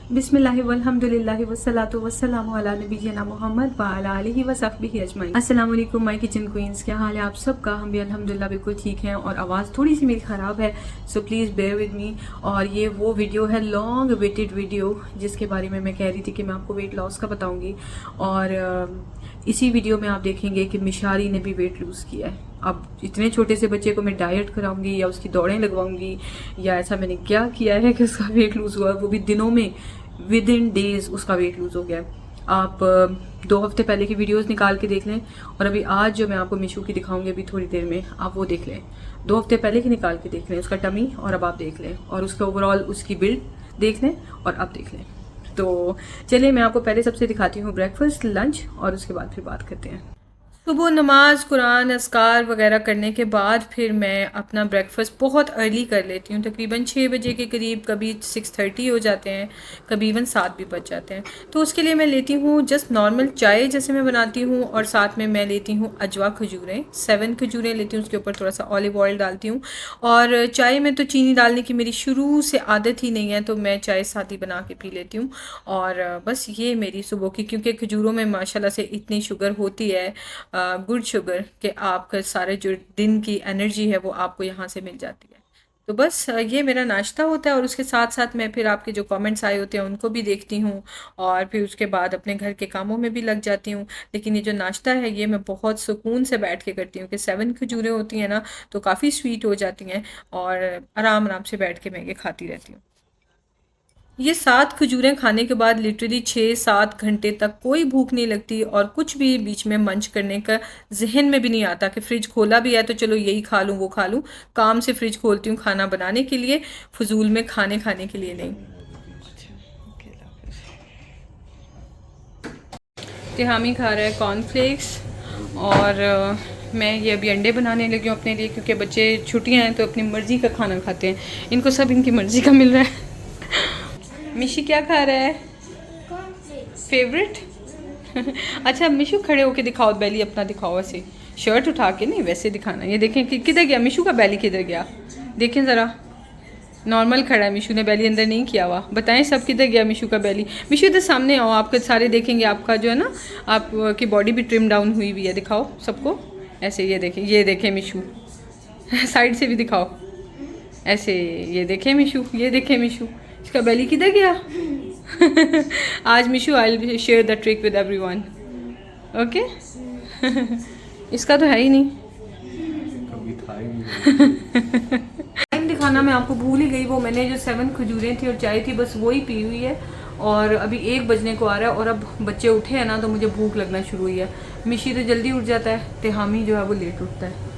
बिस्मिल्लाहि वल्हम्दुलिल्लाहि वस्सलातु वस्सलामु अला नबिय्यिना मुहम्मद व अला आलिहि व सहबिहि अजमाइन। अस्सलाम वालेकुम माय किचन क्वींस, क्या हाल है आप सबका? हम भी अल्हम्दुलिल्लाह बिल्कुल ठीक हैं और आवाज़ थोड़ी सी मेरी ख़राब है, so please bear with me. और ये वो वीडियो है, लॉन्ग वेटेड वीडियो, जिसके बारे में मैं कह रही थी कि मैं आपको वेट लॉस का बताऊँगी। और इसी वीडियो में आप देखेंगे कि मिशारी ने भी वेट लूज़ किया है। अब इतने छोटे से बच्चे को मैं डाइट कराऊंगी या उसकी दौड़ें लगवाऊंगी या ऐसा मैंने क्या किया है कि उसका वेट लूज़ हुआ, वो भी दिनों में, विद इन डेज उसका वेट लूज़ हो गया है। आप 2 हफ्ते पहले की वीडियोस निकाल के देख लें और अभी आज जो मैं आपको मिशू की दिखाऊंगी अभी थोड़ी देर में, आप वो देख लें। 2 हफ्ते पहले की निकाल के देख लें उसका टमी, और अब आप देख लें और उसका ओवरऑल उसकी बिल्ड देख लें और अब देख लें। तो चलिए मैं आपको पहले सबसे दिखाती हूँ ब्रेकफास्ट, लंच, और उसके बाद फिर बात करते हैं। सुबह नमाज, कुरान, अस्कार वगैरह करने के बाद फिर मैं अपना ब्रेकफास्ट बहुत अर्ली कर लेती हूँ, तकरीबन 6 बजे के करीब, कभी 6:30 हो जाते हैं, कभी इवन 7 भी बज जाते हैं। तो उसके लिए मैं लेती हूँ जस्ट नॉर्मल चाय जैसे मैं बनाती हूँ, और साथ में मैं लेती हूँ अजवा खजूरें, 7 खजूरें लेती हूँ, उसके ऊपर थोड़ा सा ऑलिव ऑयल डालती हूँ। और चाय में तो चीनी डालने की मेरी शुरू से आदत ही नहीं है, तो मैं चाय सादी बना के पी लेती हूँ। और बस ये मेरी सुबह की, क्योंकि खजूरों में माशाल्लाह से इतनी शुगर होती है, गुड शुगर, कि आपका सारे जो दिन की एनर्जी है वो आपको यहाँ से मिल जाती है। तो बस ये मेरा नाश्ता होता है, और उसके साथ साथ मैं फिर आपके जो कमेंट्स आए होते हैं उनको भी देखती हूँ, और फिर उसके बाद अपने घर के कामों में भी लग जाती हूँ। लेकिन ये जो नाश्ता है ये मैं बहुत सुकून से बैठ के करती हूँ, कि 7 खजूरें होती हैं ना, तो काफ़ी स्वीट हो जाती हैं, और आराम आराम से बैठ के मैं ये खाती रहती हूँ। ये 7 खजूरें खाने के बाद लिटरली 6-7 घंटे तक कोई भूख नहीं लगती, और कुछ भी बीच में मंच करने का जहन में भी नहीं आता कि फ्रिज खोला भी है तो चलो यही खा लूँ वो खा लूँ। काम से फ्रिज खोलती हूँ खाना बनाने के लिए, फजूल में खाने के लिए नहीं। तिहामी खा रहा है कॉर्नफ्लेक्स, और मैं ये अभी अंडे बनाने लगी हूँ अपने लिए, क्योंकि बच्चे छुट्टियाँ हैं तो अपनी मर्ज़ी का खाना खाते हैं, इनको सब इनकी मर्ज़ी का मिल रहा है। मिशी क्या खा रहा है? फेवरेट? अच्छा मिशू, खड़े होके दिखाओ, बेली अपना दिखाओ, ऐसे शर्ट उठा के नहीं, वैसे दिखाना। ये देखें कि किधर गया मिशू का बेली, किधर गया देखें ज़रा। नॉर्मल खड़ा है मिशू ने, बेली अंदर नहीं किया हुआ। बताएं सब किधर गया मिशू का बेली। मिशू इधर सामने आओ, आपके सारे देखेंगे, आपका जो है ना, आपकी बॉडी भी ट्रिम डाउन हुई हुई है, दिखाओ सबको ऐसे। ये देखें मिशू, साइड से भी दिखाओ ऐसे। ये देखें मिशू, ये देखें मिशू, इसका बेली किधर गया? आज Mishu I will share the trick with everyone, okay? इसका तो है ही नहीं, कभी था ही नहीं। टाइम दिखाना मैं आपको भूल ही गई, वो मैंने जो 7 खजूरें थी और चाय थी बस वही पी हुई है, और अभी 1 बजने को आ रहा है, और अब बच्चे उठे हैं ना तो मुझे भूख लगना शुरू हुई है। मिशी तो जल्दी उठ जाता है, तिहामी जो है वो लेट उठता है।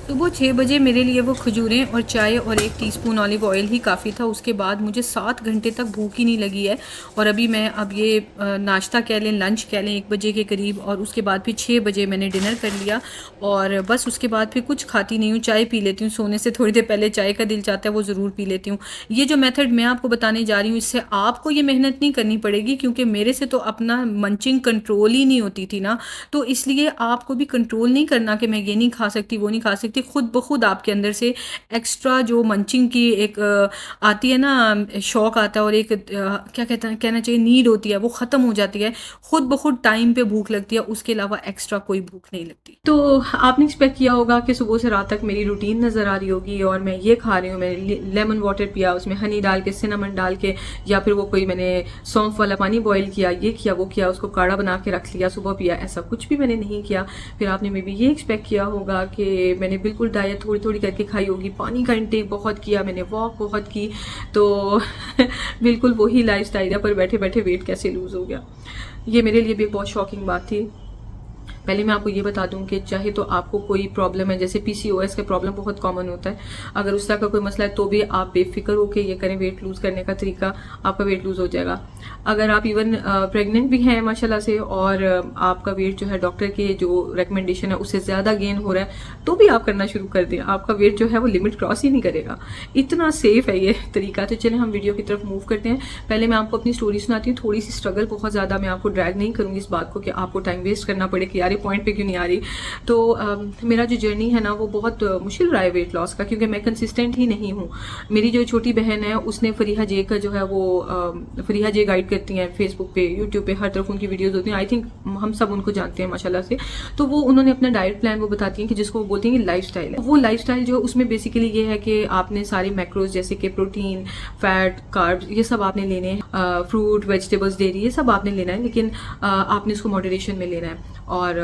सुबह 6 बजे मेरे लिए वो खजूरें और चाय और 1 टीस्पून ऑलिव ऑयल ही काफ़ी था। उसके बाद मुझे 7 घंटे तक भूख ही नहीं लगी है, और अभी मैं अब ये नाश्ता कह लें, लंच कह लें, 1 बजे के करीब, और उसके बाद फिर 6 बजे मैंने डिनर कर लिया, और बस उसके बाद फिर कुछ खाती नहीं हूँ, चाय पी लेती हूँ। सोने से थोड़ी देर पहले चाय का दिल चाहता है वो ज़रूर पी लेती हूँ। ये जो मेथड मैं आपको बताने जा रही हूँ, इससे आपको ये मेहनत नहीं करनी पड़ेगी, क्योंकि मेरे से तो अपना मंचिंग कंट्रोल ही नहीं होती थी ना, तो इसलिए आपको भी कंट्रोल नहीं करना कि मैं ये नहीं खा सकती वो नहीं खा सकती। खुद ब खुद आपके अंदर से एक्स्ट्रा जो मंचिंग की एक आती है ना, शौक आता है, और एक क्या कहना चाहिए, नीड होती है, वो ख़त्म हो जाती है। खुद ब खुद टाइम पे भूख लगती है, उसके अलावा एक्स्ट्रा कोई भूख नहीं लगती। तो आपने एक्सपेक्ट किया होगा कि सुबह से रात तक मेरी रूटीन नज़र आ रही होगी, और मैं ये खा रही हूँ, मैंने लेमन वाटर पिया, उसमें हनी डाल के, सिनेमन डाल के, या फिर वो कोई मैंने सौंफ वाला पानी बॉईल किया, ये किया वो किया, उसको काढ़ा बना के रख लिया, सुबह पिया। ऐसा कुछ भी मैंने नहीं किया। फिर आपने मे बी ये एक्सपेक्ट किया होगा कि मैंने बिल्कुल डाइट थोड़ी थोड़ी करके खाई होगी, पानी का इंटेक बहुत किया, मैंने वॉक बहुत की, तो बिल्कुल वही लाइफ स्टाइल है, पर बैठे बैठे वेट कैसे लूज़ हो गया। ये मेरे लिए भी एक बहुत शॉकिंग बात थी। पहले मैं आपको ये बता दूं कि चाहे तो आपको कोई प्रॉब्लम है, जैसे PCOS का प्रॉब्लम बहुत कॉमन होता है, अगर उस तरह का कोई मसला है तो भी आप बेफिक्र होकर ये करें, वेट लूज़ करने का तरीका, आपका वेट लूज़ हो जाएगा। अगर आप इवन प्रेग्नेंट भी हैं माशाल्लाह से और आपका वेट जो है डॉक्टर के जो रिकमेंडेशन है उससे ज़्यादा गेन हो रहा है तो भी आप करना शुरू कर दें, आपका वेट जो है वो लिमिट क्रॉस ही नहीं करेगा। इतना सेफ है ये तरीका। तो चलें हम वीडियो की तरफ मूव करते हैं। पहले मैं आपको अपनी स्टोरी सुनाती हूँ, थोड़ी सी स्ट्रगल, बहुत ज़्यादा मैं आपको ड्रैग नहीं करूँगी इस बात को कि आपको टाइम वेस्ट करना पड़े कि यार ये पॉइंट पे क्यों नहीं आ रही। तो मेरा जो जर्नी है ना वो बहुत मुश्किल रहा है वेट लॉस का, क्योंकि मैं कंसिस्टेंट ही नहीं हूँ। मेरी जो छोटी बहन है उसने फरीहा जे का जो है वो फरीहा जे गाइड करती हैं फेसबुक पे, यूट्यूब पे, हर तरफ उनकी वीडियोस होती हैं। आई थिंक हम सब उनको जानते हैं माशाल्लाह से। तो वो उन्होंने अपना डाइट प्लान वो बताती हैं कि जिसको वो बोलती हैं कि लाइफस्टाइल है। वो लाइफस्टाइल जो उसमें बेसिकली ये है कि आपने सारे मैक्रोज जैसे कि प्रोटीन, फैट, कार्ब्स, ये सब आपने लेने हैं, फ्रूट, वेजिटेबल्स, डेयरी, ये सब आपने लेना है, लेकिन आपने इसको मॉडरेशन में लेना है और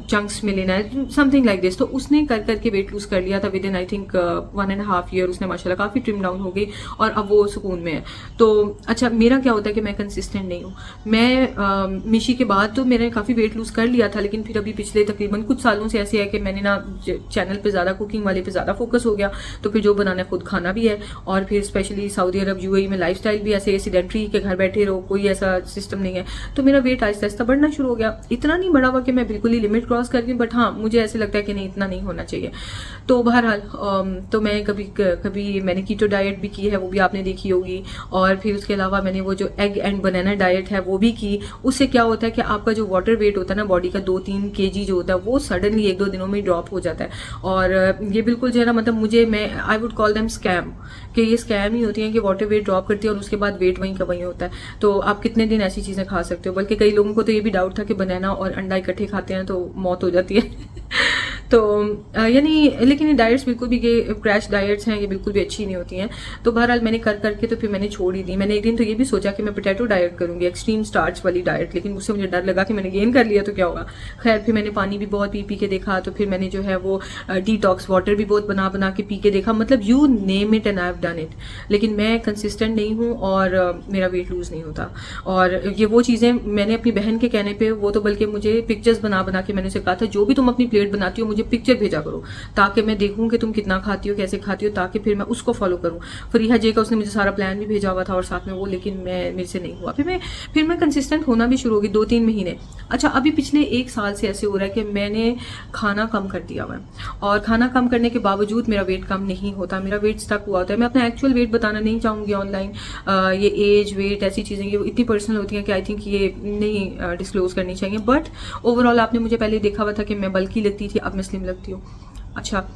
चंक्स में लेना है, समथिंग लाइक दिस। तो उसने कर करके वेट लूज कर लिया था with in I think 1.5 year. उसने माशाल्लाह काफ़ी ट्रिम डाउन हो गई और अब वो सुकून में है। तो अच्छा, मेरा क्या होता है कि मैं कंसिस्टेंट नहीं हूँ। मैं मिशी के बाद तो मैंने काफ़ी वेट लूज कर लिया था, लेकिन फिर अभी पिछले तकरीबन कुछ सालों से ऐसे है कि मैंने ना चैनल पे ज़्यादा कुकिंग वाले पे ज़्यादा फोकस हो गया, तो फिर जो बनाना खुद खाना भी है। और फिर स्पेशली सऊदी अरब, यूएई में लाइफस्टाइल भी ऐसे एसिडेंट्री के घर बैठे रहो, कोई ऐसा सिस्टम नहीं है। तो मेरा वेट आहिस्ता आहिस्ता बढ़ना शुरू हो गया। इतना नहीं बढ़ा हुआ कि मैं बिल्कुल ही लिमिट क्रॉस कर गई, बट हाँ मुझे ऐसे लगता है कि नहीं, इतना नहीं होना चाहिए। तो बहरहाल तो मैं कभी मैंने कीटो डाइट भी की है, वो भी आपने देखी होगी। और फिर उसके अलावा मैंने वो जो एग एंड बनाना डाइट है वो भी की। उससे क्या होता है कि आपका जो वाटर वेट होता है ना बॉडी का 2-3 kg जो होता है वो सडनली 1-2 दिनों में ड्रॉप हो जाता है। और ये बिल्कुल जो है ना, मतलब मैं I would call them scam, कि ये स्कैम ही होती है कि वाटर वेट ड्रॉप करती है और उसके बाद वेट वहीं का वहीं होता है। तो आप कितने दिन ऐसी चीज़ें खा सकते हो। बल्कि कई लोगों को तो ये भी डाउट था कि बनाना और अंडा इकट्ठे खाते हैं तो मौत हो जाती है। तो यानी लेकिन ये डाइट्स बिल्कुल भी, ये क्रैश डाइट्स हैं, ये बिल्कुल भी अच्छी नहीं होती हैं। तो बहरहाल मैंने कर करके तो फिर मैंने छोड़ ही दी। मैंने एक दिन तो ये भी सोचा कि मैं पोटैटो डाइट करूंगी, एक्सट्रीम स्टार्च वाली डाइट, लेकिन उससे मुझे डर लगा कि मैंने गेन कर लिया तो क्या होगा। खैर फिर मैंने पानी भी बहुत पी के देखा, तो फिर मैंने जो है वो डिटॉक्स वाटर भी बहुत बना के पी के देखा, मतलब you name it and I have done it. लेकिन मैं कंसिस्टेंट नहीं हूँ और मेरा वेट लूज नहीं होता। और ये वो चीज़ें मैंने अपनी बहन के कहने पर, वो तो बल्कि मुझे पिक्चर्स बना के मैंने उसे कहा था जो भी तुम अपनी प्लेट बनाती हो मुझे पिक्चर भेजा करो, ताकि मैं देखूं कि तुम कितना खाती हो, कैसे खाती हो, ताकि फिर मैं उसको फॉलो करूं। फरीहा जे का उसने मुझे सारा प्लान भी भेजा हुआ था और साथ में वो, लेकिन मेरे से नहीं हुआ। फिर मैं कंसिस्टेंट होना भी शुरू हो गई 2-3 महीने। अच्छा, अभी पिछले 1 साल से ऐसे हो रहा है कि मैंने खाना कम कर दिया हुआ है, और खाना कम करने के बावजूद मेरा वेट कम नहीं होता, मेरा वेट स्टक हुआ होता है। मैं अपना एक्चुअल वेट बताना नहीं चाहूँगी ऑनलाइन। ये एज, वेट, ऐसी चीज़ें ये इतनी पर्सनल होती हैं कि आई थिंक ये नहीं डिस्क्लोज करनी चाहिए। बट ओवरऑल आपने मुझे पहले देखा हुआ था कि मैं बल्कि लगती थी, अब मैं स्लिम लगती हूँ। अच्छा,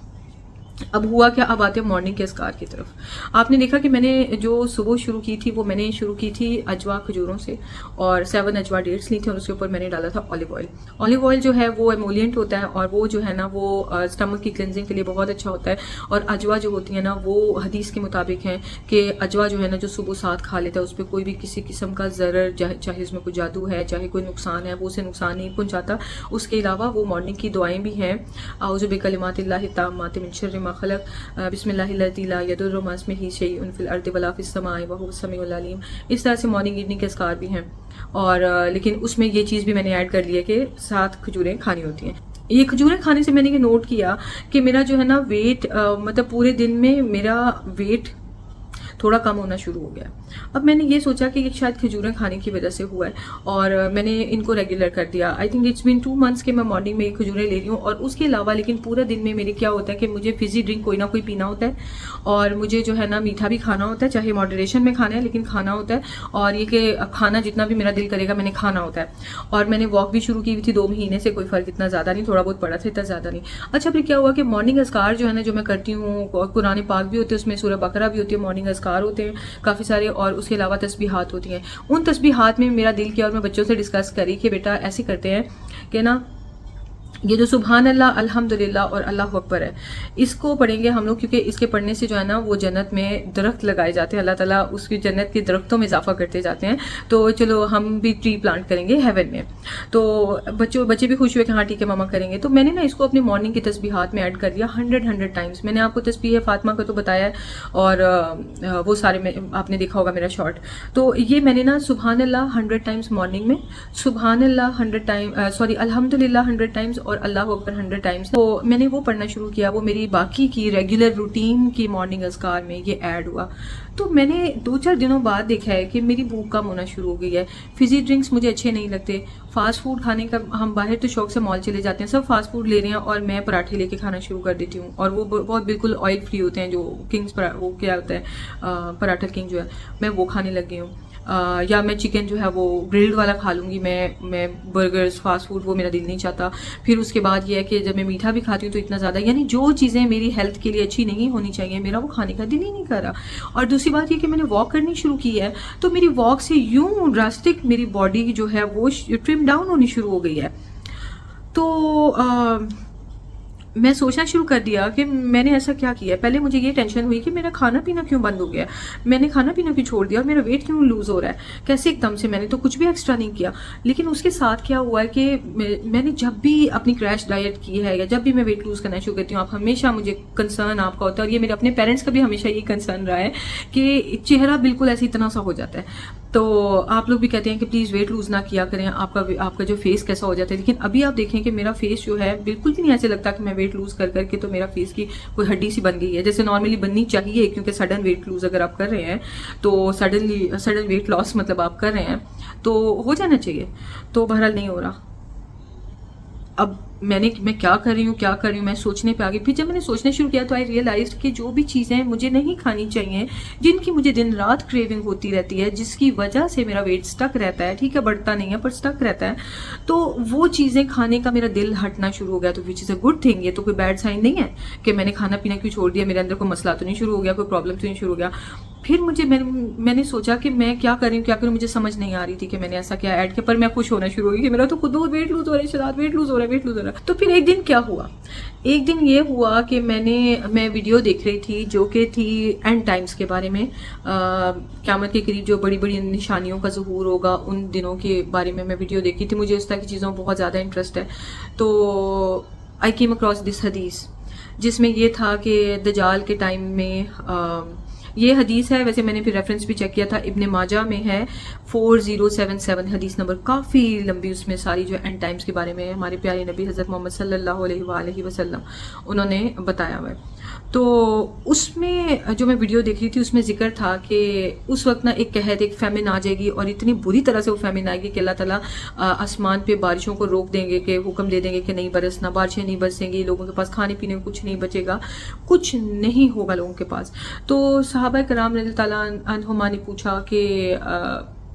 अब हुआ क्या, अब आते हैं मॉर्निंग के अस्कार की तरफ। आपने देखा कि मैंने जो सुबह शुरू की थी वो मैंने शुरू की थी अजवा खजूरों से, और 7 अजवा डेट्स ली थी और उसके ऊपर मैंने डाला था ऑलिव ऑयल। ऑलिव ऑयल जो है वो एमोलियंट होता है और वो जो है ना वो स्टमक की क्लिनजिंग के लिए बहुत अच्छा होता है। और अजवा जो होती है ना वो हदीस के मुताबिक है कि अजवा जो है ना जो सुबह साथ खा लेता है उस पर कोई भी किसी किस्म का ज़रर, चाहे उसमें कोई जादू है, चाहे कोई नुकसान है, वो उसे नुकसान नहीं पहुँचाता। उसके अलावा वो मॉर्निंग की दुआएँ भी हैं, आऊज़ु बिकलिमातिल्लाहि ताम्माति मिन शर्रि मा खलक, बिस्मिल्लाहिल्लज़ी ला यदुर्रु मा इस्मिही शैउन फिल अर्दि वला फिस समाई व हुवस समीउल अलीम। इस तरह से मॉर्निंग इवनिंग के अस्कार भी हैं। और लेकिन उसमें ये चीज़ भी मैंने ऐड कर लिया कि 7 खजूरें खानी होती हैं। ये खजूरें खाने से मैंने ये नोट किया कि मेरा जो है ना वेट, मतलब पूरे दिन में मेरा वेट थोड़ा कम होना शुरू हो गया। अब मैंने ये सोचा कि ये शायद खजूरें खाने की वजह से हुआ है और मैंने इनको रेगुलर कर दिया। I think it's been 2 months के मैं मॉर्निंग में ये खजूरें ले रही हूँ। और उसके अलावा लेकिन पूरे दिन में मेरे क्या होता है कि मुझे फिजी ड्रिंक कोई ना कोई पीना होता है, और मुझे जो है ना मीठा भी खाना होता है, चाहे मॉडरेशन में खाना है लेकिन खाना होता है। और ये कि खाना जितना भी मेरा दिल करेगा मैंने खाना होता है। और मैंने वॉक भी शुरू की हुई थी 2 महीने से, कोई फ़र्क इतना ज़्यादा नहीं, थोड़ा बहुत पड़ा था, इतना ज़्यादा नहीं। अच्छा, फिर क्या हुआ कि मॉर्निंग अस्कार जो है ना जो मैं करती हूँ, कुरान पाक भी होते हैं उसमें, सूरह बकरा भी होती है, मॉर्निंग अस्कार होते हैं काफ़ी सारे, और उसके अलावा तस्बीहात होती हैं। उन तस्बीहात में मेरा दिल किया और मैं बच्चों से डिस्कस करी कि बेटा ऐसे करते हैं कि ना ये जो सुभान अल्लाह, अल्हम्दुलिल्लाह और अल्लाह अकबर है, इसको पढ़ेंगे हम लोग, क्योंकि इसके पढ़ने से जो है ना वो जन्नत में दरख्त लगाए जाते हैं, अल्लाह ताला उसकी जन्नत के दरख्तों में इजाफा करते जाते हैं। तो चलो हम भी ट्री प्लांट करेंगे हेवन में। तो बच्चे भी खुश हुए कि हाँ ठीक है मामा करेंगे। तो मैंने ना इसको अपने मॉर्निंग की तस्बीहात में ऐड कर दिया 100 टाइम्स। मैंने आपको तस्बीह फातिमा का तो बताया है, और वो सारे में आपने देखा होगा मेरा शॉर्ट। तो ये मैंने ना सुभान अल्लाह 100 टाइम्स मॉर्निंग में, सुभान अल्लाह 100 टाइम, सॉरी अल्हम्दुलिल्लाह 100 टाइम्स, और अल्लाह अकबर 100 टाइम्स। तो मैंने वो पढ़ना शुरू किया, वो मेरी बाकी की रेगुलर रूटीन की मॉर्निंग अज़कार में ये ऐड हुआ। तो मैंने 2-4 दिनों बाद देखा है कि मेरी भूख कम होना शुरू हो गई है। फिजी ड्रिंक्स मुझे अच्छे नहीं लगते, फास्ट फूड खाने का, हम बाहर तो शौक से मॉल चले जाते हैं, सब फास्ट फूड ले रहे हैं और मैं पराठे लेके खाना शुरू कर देती हूँ, और वो बहुत बिल्कुल ऑयल फ्री होते हैं, जो किंग्स वो क्या होता है पराठा किंग जो है, मैं वो खाने लग गई हूँ। या मैं चिकन जो है वो ग्रिल्ड वाला खा लूँगी, मैं बर्गर्स फास्ट फूड वो मेरा दिल नहीं चाहता। फिर उसके बाद ये है कि जब मैं मीठा भी खाती हूँ तो इतना ज़्यादा, यानी जो चीज़ें मेरी हेल्थ के लिए अच्छी नहीं होनी चाहिए मेरा वो खाने का दिल ही नहीं कर रहा। और दूसरी बात ये कि मैंने वॉक करनी शुरू की है, तो मेरी वॉक से यूं ड्रास्टिक मेरी बॉडी जो है वो ट्रिम डाउन होनी शुरू हो गई है। तो मैं सोचना शुरू कर दिया कि मैंने ऐसा क्या किया। पहले मुझे ये टेंशन हुई कि मेरा खाना पीना क्यों बंद हो गया, मैंने खाना पीना क्यों छोड़ दिया और मेरा वेट क्यों लूज़ हो रहा है, कैसे एकदम से, मैंने तो कुछ भी एक्स्ट्रा नहीं किया। लेकिन उसके साथ क्या हुआ है कि मैंने जब भी अपनी क्रैश डाइट की है या जब भी मैं वेट लूज़ करना शुरू करती हूँ, आप हमेशा, मुझे कंसर्न आपका होता है, और ये मेरे अपने पेरेंट्स का भी हमेशा यही कंसर्न रहा है कि चेहरा बिल्कुल ऐसे इतना सा हो जाता है। तो आप लोग भी कहते हैं कि प्लीज़ वेट लूज़ ना किया करें, आपका जो फेस कैसा हो जाता है। लेकिन अभी आप देखें कि मेरा फेस जो है बिल्कुल भी नहीं ऐसे लगता कि मैं वेट लूज़ कर करके तो मेरा फेस की कोई हड्डी सी बन गई है, जैसे नॉर्मली बननी चाहिए, क्योंकि सडन वेट लूज़ अगर आप कर रहे हैं तो सडन वेट लॉस मतलब आप कर रहे हैं तो हो जाना चाहिए। तो बहरहाल नहीं हो रहा। अब मैं क्या कर रही हूँ मैं सोचने पे आ गई। फिर जब मैंने सोचना शुरू किया तो आई रियलाइज कि जो भी चीज़ें मुझे नहीं खानी चाहिए, जिनकी मुझे दिन रात क्रेविंग होती रहती है, जिसकी वजह से मेरा वेट स्टक रहता है, ठीक है बढ़ता नहीं है पर स्टक रहता है, तो वो चीज़ें खाने का मेरा दिल हटना शुरू हो गया। तो which is a good thing, ये तो कोई बैड साइन नहीं है कि मैंने खाना पीना क्यों छोड़ दिया, मेरे अंदर कोई मसला तो नहीं शुरू हो गया, कोई प्रॉब्लम तो नहीं शुरू हो गया। फिर मैंने सोचा कि मैं क्या करूँ, मुझे समझ नहीं आ रही थी कि मैंने ऐसा क्या ऐड किया, पर मैं खुश होना शुरू हो गई कि मेरा तो खुद बहुत वेट लूज हो रहा है, शायद वेट लूज हो रहा है। तो फिर एक दिन क्या हुआ, एक दिन ये हुआ कि मैं वीडियो देख रही थी जो कि थी एंड टाइम्स के बारे में, क़यामत के करीब जो बड़ी बड़ी निशानियों का ज़हूर होगा उन दिनों के बारे में मैं वीडियो देखी थी। मुझे उस तरह की चीज़ों में बहुत ज़्यादा इंटरेस्ट है। तो आई केम अक्रॉस दिस हदीस जिसमें ये था कि दजाल के टाइम में, ये हदीस है, वैसे मैंने फिर रेफरेंस भी चेक किया था, इब्ने माजा में है 4077 हदीस नंबर, काफ़ी लंबी, उसमें सारी जो एंड टाइम्स के बारे में हमारे प्यारे नबी हज़रत मोहम्मद सल्लल्लाहु अलैहि वसल्लम उन्होंने बताया हुआ है। तो उसमें जो मैं वीडियो देख रही थी उसमें जिक्र था कि उस वक्त ना एक कहत, एक फैमिन आ जाएगी और इतनी बुरी तरह से वो फैमिन आएगी कि अल्लाह ताला आसमान पे बारिशों को रोक देंगे, कि हुक्म दे देंगे कि नहीं बरसना, बारिशें नहीं बरसेंगी, लोगों के पास खाने पीने को कुछ नहीं बचेगा, कुछ नहीं होगा लोगों के पास। तो सहाबा कराम रज़ी अल्लाह अन्हुमा ने पूछा कि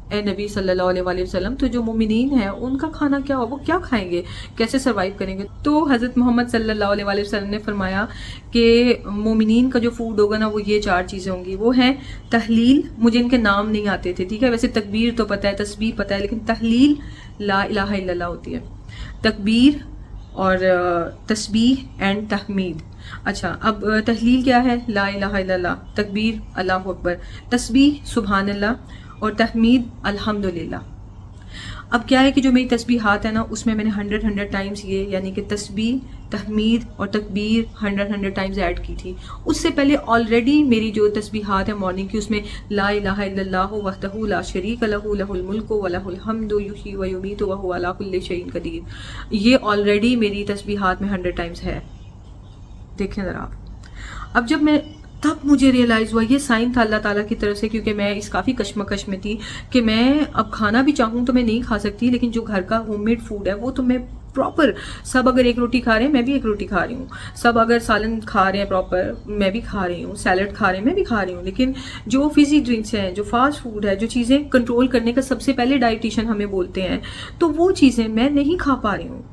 ए नबी सल्लल्लाहु अलैहि वसल्लम, तो जो मोमिनीन है उनका खाना क्या होगा, वो क्या खाएंगे, कैसे सरवाइव करेंगे। तो हज़रत मोहम्मद सल्लल्लाहु अलैहि वसल्लम ने फरमाया कि मोमिनीन का जो फूड होगा ना वो ये 4 चीज़ें होंगी। वो हैं तहलील, मुझे इनके नाम नहीं आते थे, ठीक है, वैसे तकबीर तो पता है, तस्बीह पता है, लेकिन तहलील ला इलाहा इल्लल्लाह होती है, तकबीर और तस्बीह एंड तहमीद। अच्छा, अब तहलील क्या है, ला इलाहा इल्लल्लाह, तकबीर अल्लाहु अकबर, तस्बीह सुभान अल्लाह और तहमीद अल्हम्दुलिल्लाह। अब क्या है कि जो मेरी तस्बीहात है ना उसमें मैंने 100 टाइम्स ये, यानी कि तस्बीह, तहमीद और तकबीर 100 टाइम्स ऐड की थी। उससे पहले ऑलरेडी मेरी जो तस्बीहात है मॉर्निंग की उसमें ला इलाहा इल्लल्लाहु वहदहु ला शरीका लहु लहुल मुल्कु व लहुल हम्दु युहयी व युमीतु व हुवा अला कुल्लि शैइन कदीर, ये ऑलरेडी मेरी तस्बीहात में 100 टाइम्स है। देखें ज़रा आप। अब जब मैं, तब मुझे रियलाइज़ हुआ ये साइन था अल्लाह ताला की तरफ से, क्योंकि मैं इस काफ़ी कश्मकश में थी कि मैं अब खाना भी चाहूँ तो मैं नहीं खा सकती, लेकिन जो घर का होममेड फूड है वो तो मैं प्रॉपर, सब अगर एक रोटी खा रहे हैं मैं भी एक रोटी खा रही हूँ, सब अगर सालन खा रहे हैं प्रॉपर मैं भी खा रही हूँ, सैलड खा रहे हैं मैं भी खा रही हूँ, लेकिन जो फिजी ड्रिंक्स हैं, जो फास्ट फूड है, जो चीज़ें कंट्रोल करने का सबसे पहले डाइटिशियन हमें बोलते हैं, तो वो चीज़ें मैं नहीं खा पा रही हूँ।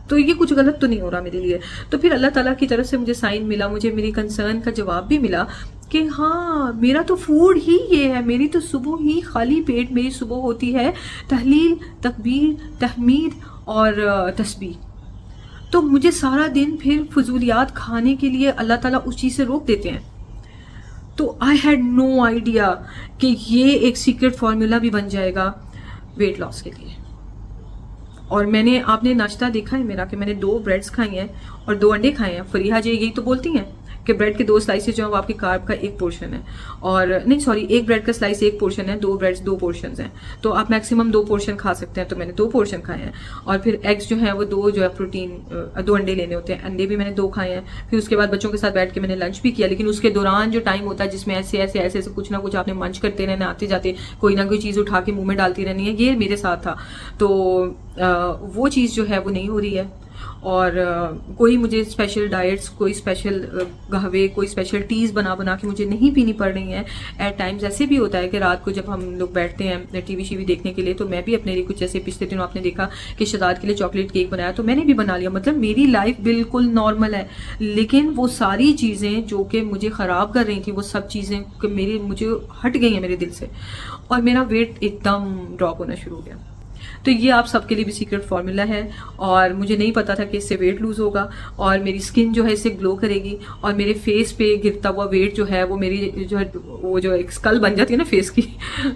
तो ये कुछ गलत तो नहीं हो रहा मेरे लिए। तो फिर अल्लाह ताला की तरफ से मुझे साइन मिला, मुझे मेरी कंसर्न का जवाब भी मिला कि हाँ मेरा तो फूड ही ये है, मेरी तो सुबह ही खाली पेट मेरी सुबह होती है तहलील, तकबीर, तहमीद और तस्बीह। तो मुझे सारा दिन फिर फजूलियात खाने के लिए अल्लाह ताला उस चीज़ से रोक देते हैं। तो आई हैड नो आइडिया कि ये एक सीक्रेट फार्मूला भी बन जाएगा वेट लॉस के लिए। और मैंने, आपने नाश्ता देखा है मेरा कि मैंने 2 ब्रेड्स खाई हैं और 2 अंडे खाए हैं। फरीहा जी यही तो बोलती हैं कि ब्रेड के 2 स्लाइसेस जो है वो आपकी कार्ब का 1 पोर्शन है, और नहीं सॉरी, 1 ब्रेड का स्लाइस 1 पोर्शन है, 2 ब्रेड्स 2 पोर्शन हैं, तो आप मैक्सिमम 2 पोर्शन खा सकते हैं। तो मैंने 2 पोर्शन खाए हैं। और फिर एग्स जो है वो 2 जो है प्रोटीन 2 अंडे लेने होते हैं, अंडे भी मैंने 2 खाए हैं। फिर उसके बाद बच्चों के साथ बैठ के मैंने लंच भी किया, लेकिन उसके दौरान जो टाइम होता है जिसमें ऐसे ऐसे ऐसे ऐसे कुछ ना कुछ आपने मंच करते रहना, आते जाते कोई ना कोई चीज़ उठा के मुंह में डालती रहनी है, ये मेरे साथ था। तो वो चीज़ जो है वो नहीं हो रही है। और कोई मुझे स्पेशल डाइट्स, कोई स्पेशल कहवे, कोई स्पेशल टीज़ बना बना के मुझे नहीं पीनी पड़ रही हैं। एट टाइम्स ऐसे भी होता है कि रात को जब हम लोग बैठते हैं टीवी शीवी देखने के लिए, तो मैं भी अपने लिए कुछ, जैसे पिछले दिनों आपने देखा कि शहजाद के लिए चॉकलेट केक बनाया, तो मैंने भी बना लिया। मतलब मेरी लाइफ बिल्कुल नॉर्मल है, लेकिन वो सारी चीज़ें जो कि मुझे ख़राब कर रही थी, वो सब चीज़ें मुझे हट गई हैं मेरे दिल से, और मेरा वेट एकदम ड्रॉप होना शुरू हो गया। तो ये आप सबके लिए भी सीक्रेट फार्मूला है, और मुझे नहीं पता था कि इससे वेट लूज़ होगा, और मेरी स्किन जो है इससे ग्लो करेगी, और मेरे फेस पे गिरता हुआ वेट जो है वो मेरी जो है वो जो एक स्कल बन जाती है ना फेस की,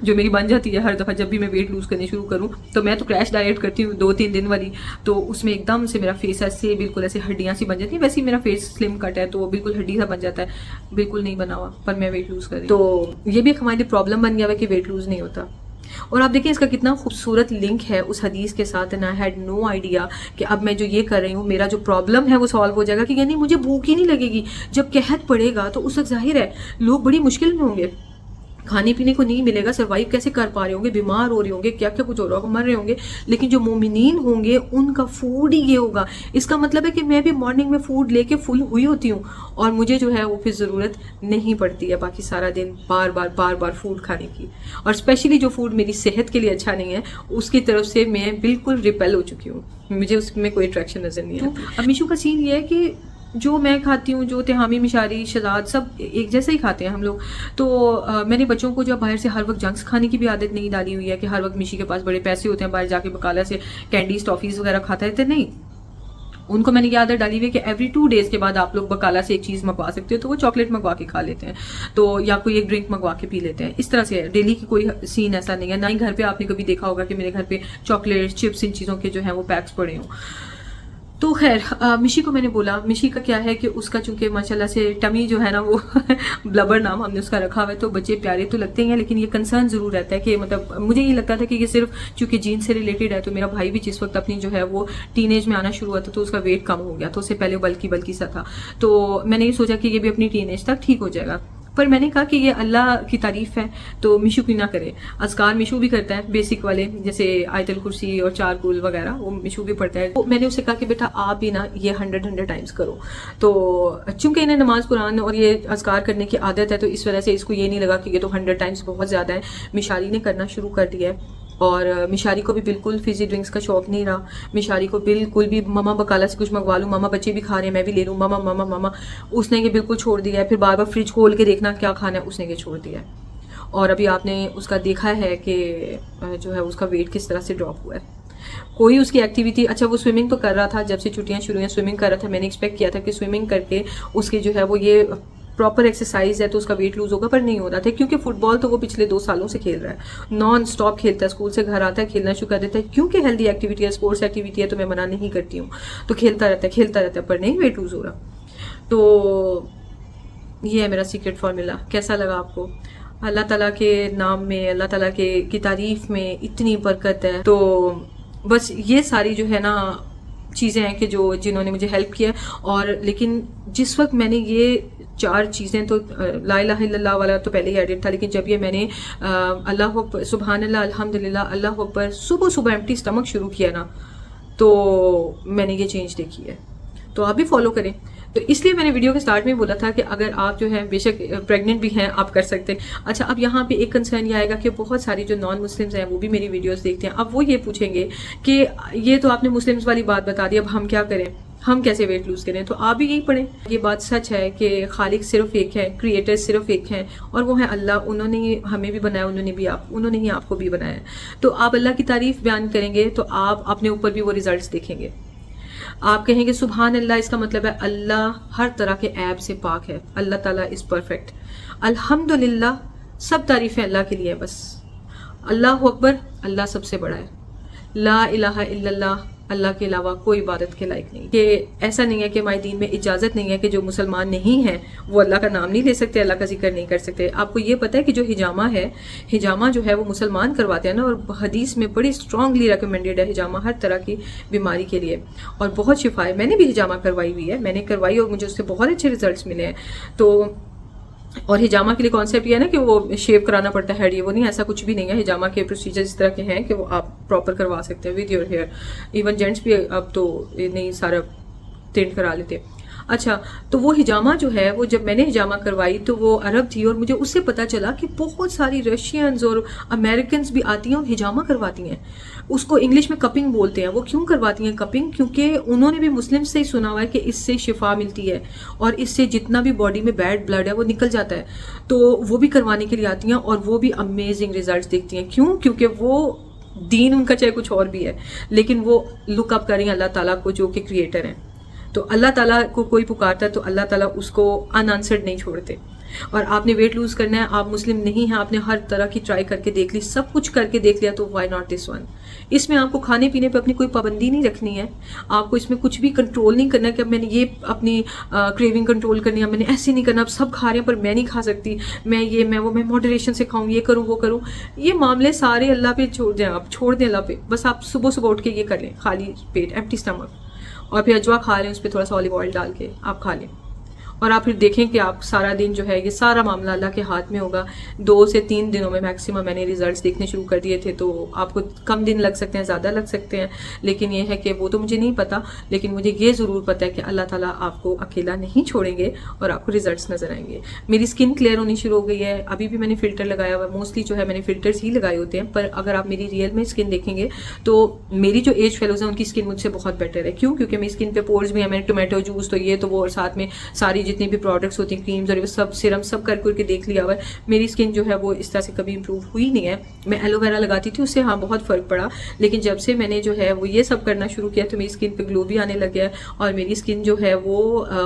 जो मेरी बन जाती है हर दफ़ा जब भी मैं वेट लूज़ करनी शुरू करूँ। तो मैं तो क्रैश डाइट करती हूँ 2-3 दिन वाली, तो उसमें एकदम से मेरा फेस ऐसे बिल्कुल ऐसे हड्डियाँ सी बन जाती है। वैसे ही मेरा फेस स्लिम कट है, तो वो बिल्कुल हड्डी सा बन जाता है, बिल्कुल नहीं बना हुआ, पर मैं वेट लूज़ कर रही हूँ। तो ये भी एक हमारे लिए प्रॉब्लम बन गया है कि वेट लूज़ नहीं होता। और आप देखिए इसका कितना खूबसूरत लिंक है उस हदीस के साथ, and I had no idea कि अब मैं जो ये कर रही हूँ मेरा जो प्रॉब्लम है वो सॉल्व हो जाएगा, कि यानी मुझे भूख ही नहीं लगेगी। जब कहत पड़ेगा तो उस वक्त जाहिर है लोग बड़ी मुश्किल में होंगे, खाने पीने को नहीं मिलेगा, सर्वाइव कैसे कर पा रहे होंगे, बीमार हो रहे होंगे, क्या क्या कुछ हो रहा होगा, मर रहे होंगे, लेकिन जो मोमिनीन होंगे उनका फूड ही ये होगा। इसका मतलब है कि मैं भी मॉर्निंग में फूड लेके फुल हुई होती हूँ, और मुझे जो है वो फिर ज़रूरत नहीं पड़ती है बाकी सारा दिन बार बार फूड खाने की। और स्पेशली जो फूड मेरी सेहत के लिए अच्छा नहीं है उसकी तरफ से मैं बिल्कुल रिपेल हो चुकी हूँ, मुझे उसमें कोई अट्रैक्शन नज़र नहीं है। अब मिशू का सीन ये है कि जो मैं खाती हूँ, जो तिहामी, मिशारी, शहजाद सब एक जैसे ही खाते हैं हम लोग। तो मैंने बच्चों को जो बाहर से हर वक्त जंक्स खाने की भी आदत नहीं डाली हुई है कि हर वक्त मिशी के पास बड़े पैसे होते हैं, बाहर जाके बकाला से कैंडीज टॉफीज़ वगैरह खाता रहते, नहीं। उनको मैंने ये आदत डाली हुई है कि एवरी 2 डेज़ के बाद आप लोग बकाला से एक चीज़ मंगवा सकते हो, तो वो चॉकलेट मंगवा के खा लेते हैं, तो या कोई एक ड्रिंक मंगवा के पी लेते हैं। इस तरह से है, डेली की कोई सीन ऐसा नहीं है। ना ही घर पे आपने कभी देखा होगा कि मेरे घर पे चॉकलेट, चिप्स, इन चीज़ों के जो है वो पैक्स पड़े हों। तो खैर मिशी को मैंने बोला, मिशी का क्या है कि उसका चूंकि माशाल्लाह से टमी जो है ना वो ब्लबर नाम हमने उसका रखा हुआ है, तो बच्चे प्यारे तो लगते हैं, लेकिन ये कंसर्न ज़रूर रहता है कि मतलब मुझे ये लगता था कि ये सिर्फ चूंकि जीन से रिलेटेड है। तो मेरा भाई भी जिस वक्त अपनी जो है वो टीनेज में आना शुरू हुआ था तो उसका वेट कम हो गया, तो उससे पहले बल्कि सा था। तो मैंने ये सोचा कि ये भी अपनी टीनेज तक ठीक हो जाएगा, पर मैंने कहा कि ये अल्लाह की तारीफ़ है तो मिशू क्यों ना करे। अज़कार मिशू भी करता है बेसिक वाले, जैसे आयतल कुर्सी और 4 कुल वगैरह, वो मिशू भी पढ़ता है। तो मैंने उसे कहा कि बेटा आप भी ना ये 100 टाइम्स करो। तो चूंकि इन्हें नमाज कुरान और ये अज़कार करने की आदत है, तो इस वजह से इसको ये नहीं लगा कि ये तो 100 टाइम्स बहुत ज़्यादा है। मिशारी ने करना शुरू कर दिया है, और मिशारी को भी बिल्कुल फिजी ड्रिंक्स का शौक नहीं रहा। मिशारी को बिल्कुल भी ममा बकाला से कुछ मंगवा लूँ, ममा बच्चे भी खा रहे हैं मैं भी ले लूँ, ममा ममा ममा, उसने ये बिल्कुल छोड़ दिया है। फिर बार बार फ्रिज खोल के देखना क्या खाना है, उसने ये छोड़ दिया है। और अभी आपने उसका देखा है कि जो है उसका वेट किस तरह से ड्रॉप हुआ है। कोई उसकी एक्टिविटी, अच्छा वो स्विमिंग तो कर रहा था, जब से छुट्टियाँ शुरू हुई स्विमिंग कर रहा था। मैंने एक्सपेक्ट किया था कि स्विमिंग करके उसकी जो है वो ये प्रॉपर एक्सरसाइज है तो उसका वेट लूज होगा, पर नहीं हो रहा था, क्योंकि फुटबॉल तो वो पिछले 2 सालों से खेल रहा है, नॉन स्टॉप खेलता है, स्कूल से घर आता है खेलना शुरू कर देता है, क्योंकि हेल्दी एक्टिविटी है, स्पोर्ट्स एक्टिविटी है, तो मैं मना नहीं करती हूँ, तो खेलता रहता है, पर नहीं वेट लूज हो रहा। तो ये है मेरा सीक्रेट फार्मूला। कैसा लगा आपको? अल्लाह ताला के नाम में, अल्लाह ताला की तारीफ में इतनी बरकत है। तो बस ये सारी जो है ना चीज़ें हैं कि जिन्होंने मुझे हेल्प किया। और लेकिन जिस वक्त मैंने ये 4 चीज़ें, तो ला इलाहा इल्लल्लाह वाला तो पहले ही एडिट था, लेकिन जब ये मैंने अल्लाह अकबर, सुभान अल्लाह, अल्हम्दुलिल्लाह, अल्लाह अकबर सुबह सुबह एम्प्टी स्टमक शुरू किया ना, तो मैंने ये चेंज देखी है। तो आप भी फॉलो करें। तो इसलिए मैंने वीडियो के स्टार्ट में बोला था कि अगर आप जो है बेशक प्रेग्नेंट भी हैं आप कर सकते हैं। अच्छा, अब यहाँ पे एक कंसर्न ये आएगा कि बहुत सारी जो नॉन मुस्लिम्स हैं वो भी मेरी वीडियोस देखते हैं। अब वो ये पूछेंगे कि ये तो आपने मुस्लिम्स वाली बात बता दी, अब हम क्या करें, हम कैसे वेट लूज करें? तो आप भी यही पढ़ें। ये बात सच है कि खालिक सिर्फ एक है, क्रिएटर सिर्फ एक है, और वो है अल्लाह। उन्होंने हमें भी बनाया, उन्होंने ही आपको भी बनाया। तो आप अल्लाह की तारीफ बयान करेंगे तो आप अपने ऊपर भी वो रिजल्ट्स देखेंगे। आप कहेंगे सुभान अल्लाह, इसका मतलब है अल्लाह हर तरह के ऐब से पाक है, अल्लाह ताला इज परफेक्ट। अल्हम्दुलिल्लाह, सब तारीफें अल्लाह के लिए है बस। अल्लाह अकबर, अल्लाह सबसे बड़ा है। ला इलाहा इल्लल्लाह, अल्लाह के अलावा कोई इबादत के लायक नहीं। कि ऐसा नहीं है कि हमारे दीन में इजाज़त नहीं है कि जो मुसलमान नहीं हैं वो अल्लाह का नाम नहीं ले सकते, अल्लाह का जिक्र नहीं कर सकते। आपको ये पता है कि जो हिजामा है, हिजामा जो है वो मुसलमान करवाते हैं ना, और हदीस में बड़ी स्ट्रांगली रिकमेंडेड है हिजामा हर तरह की बीमारी के लिए, और बहुत शिफा है। मैंने भी हिजामा करवाई हुई है, मैंने करवाई और मुझे उससे बहुत अच्छे रिजल्ट्स मिले हैं। तो और हिजामा के लिए कॉन्सेप्ट ये है ना कि वो शेव कराना पड़ता है, ये वो नहीं, ऐसा कुछ भी नहीं है। हिजामा के प्रोसीजर इस तरह के हैं कि वो आप प्रॉपर करवा सकते हैं with your hair. Even gents भी अब तो नहीं सारा टेंट करा लेते। अच्छा, तो वो हिजामा जो है वो जब मैंने हिजामा करवाई तो वो अरब थी, और मुझे उससे पता चला कि बहुत सारी रशियंस और अमेरिकन्स भी आती हैं और हिजामा करवाती हैं। उसको इंग्लिश में कपिंग बोलते हैं। वो क्यों करवाती हैं कपिंग? क्योंकि उन्होंने भी मुस्लिम से ही सुना हुआ है कि इससे शिफा मिलती है और इससे जितना भी बॉडी में बैड ब्लड है वो निकल जाता है। तो वो भी करवाने के लिए आती हैं और वो भी अमेजिंग रिजल्ट देखती हैं। क्यों? क्योंकि वो दीन उनका चाहे कुछ और भी है, लेकिन वो लुक अप करें अल्लाह ताला को जो कि क्रिएटर हैं। तो अल्लाह ताला को कोई पुकारता है तो अल्लाह ताला उसको अनआंसर्ड नहीं छोड़ते। और आपने वेट लूज करना है, आप मुस्लिम नहीं हैं, आपने हर तरह की ट्राई करके देख ली, सब कुछ करके देख लिया, तो व्हाई नॉट दिस वन। इसमें आपको खाने पीने पे अपनी कोई पाबंदी नहीं रखनी है, आपको इसमें कुछ भी कंट्रोल नहीं करना कि अब मैंने ये अपनी क्रेविंग कंट्रोल करनी है, मैंने ऐसे नहीं करना, अब सब खा रहे हैं पर मैं नहीं खा सकती, मैं मॉडरेशन से खाऊं, ये करूं वो करूं। ये मामले सारे अल्लाह पे छोड़ दें, आप छोड़ दें अल्लाह पे। बस आप सुबह सुबह उठ के ये कर लें, खाली पेट, एम्प्टी स्टमक, और फिर अजवा खा लें, उस पर थोड़ा सा ऑलिव ऑयल डाल के आप खा लें। और आप फिर देखें कि आप सारा दिन जो है ये सारा मामला अल्लाह के हाथ में होगा। 2 से 3 दिनों में मैक्सिमम मैंने रिजल्ट्स देखने शुरू कर दिए थे। तो आपको कम दिन लग सकते हैं, ज़्यादा लग सकते हैं, लेकिन ये है कि वो तो मुझे नहीं पता, लेकिन मुझे ये ज़रूर पता है कि अल्लाह ताला आपको अकेला नहीं छोड़ेंगे और आपको रिजल्ट्स नज़र आएंगे। मेरी स्किन क्लियर होनी शुरू हो गई है। अभी भी मैंने फ़िल्टर लगाया हुआ, मोस्टली जो है मैंने फ़िल्टर्स ही लगाए होते हैं, पर अगर आप मेरी रियल में स्किन देखेंगे तो मेरी जो एज फेलोज हैं उनकी स्किन मुझसे बहुत बेटर है। क्यों? क्योंकि मेरी स्किन पे पोर्स भी है, मैंने टोमेटो जूस तो ये तो वो, और साथ में सारी जितनी भी प्रोडक्ट्स क्रीम्स और सब सिरम सब करके देख लिया हुआ है। मेरी स्किन जो है वो इस तरह से कभी इंप्रूव हुई नहीं है। मैं एलोवेरा लगाती थी, उससे हाँ बहुत फर्क पड़ा, लेकिन जब से मैंने जो है वो ये सब करना शुरू किया तो मेरी स्किन पे ग्लो भी आने लग गया और मेरी स्किन जो है वो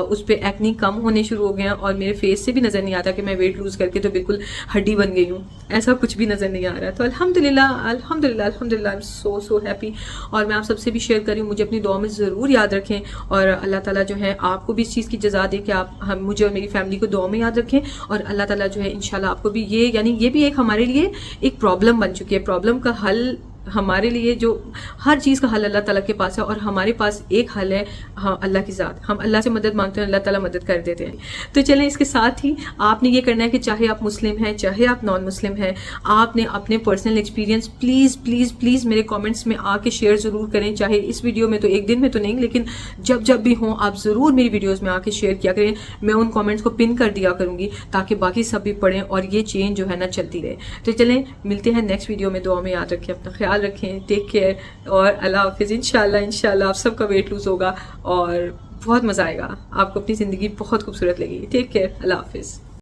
उस पर एक्नी कम होने शुरू हो गया, और मेरे फेस से भी नज़र नहीं आता कि मैं वेट लूज करके तो बिल्कुल हड्डी बन गई हूँ, ऐसा कुछ भी नज़र नहीं आ रहा। तो अल्हम्दुलिल्लाह अल्हम्दुलिल्लाह अल्हम्दुलिल्लाह, आई एम सो हैप्पी। और मैं आप सबसे भी शेयर करी हूँ, मुझे अपनी दुआ में ज़रूर याद रखें, और अल्लाह ताला जो है आपको भी इस चीज़ की जज़ा दे कि आप हम मुझे और मेरी फैमिली को दुआ में याद रखें। और अल्लाह ताला जो है इंशाल्लाह आपको भी ये, यानी ये भी एक हमारे लिए एक प्रॉब्लम बन चुकी है, प्रॉब्लम का हल हमारे लिए, जो हर चीज़ का हल अल्लाह ताला के पास है, और हमारे पास एक हल है, हाँ, अल्लाह की ज़ात। हम अल्लाह से मदद मांगते हैं, अल्लाह ताला मदद कर देते हैं। तो चलें, इसके साथ ही आपने ये करना है कि चाहे आप मुस्लिम हैं चाहे आप नॉन मुस्लिम हैं, आपने अपने personal experience please please please मेरे कमेंट्स में आके शेयर ज़रूर करें। चाहे इस वीडियो में तो एक दिन में तो नहीं, लेकिन जब भी हों आप ज़रूर मेरी वीडियोज़ में आके शेयर किया करें। मैं उन कॉमेंट्स को पिन कर दिया करूँगी ताकि बाकी सब भी पढ़ें और ये चेंज जो है ना चलती रहे। तो चलें, मिलते हैं नेक्स्ट वीडियो में। दुआ में याद रखें, अपना ख्याल रखें, टेक केयर, और अल्लाह हाफिज़। इंशाल्लाह आप सबका वेट लूज़ होगा और बहुत मज़ा आएगा, आपको अपनी ज़िंदगी बहुत खूबसूरत लगेगी। टेक केयर, अल्लाह हाफिज़।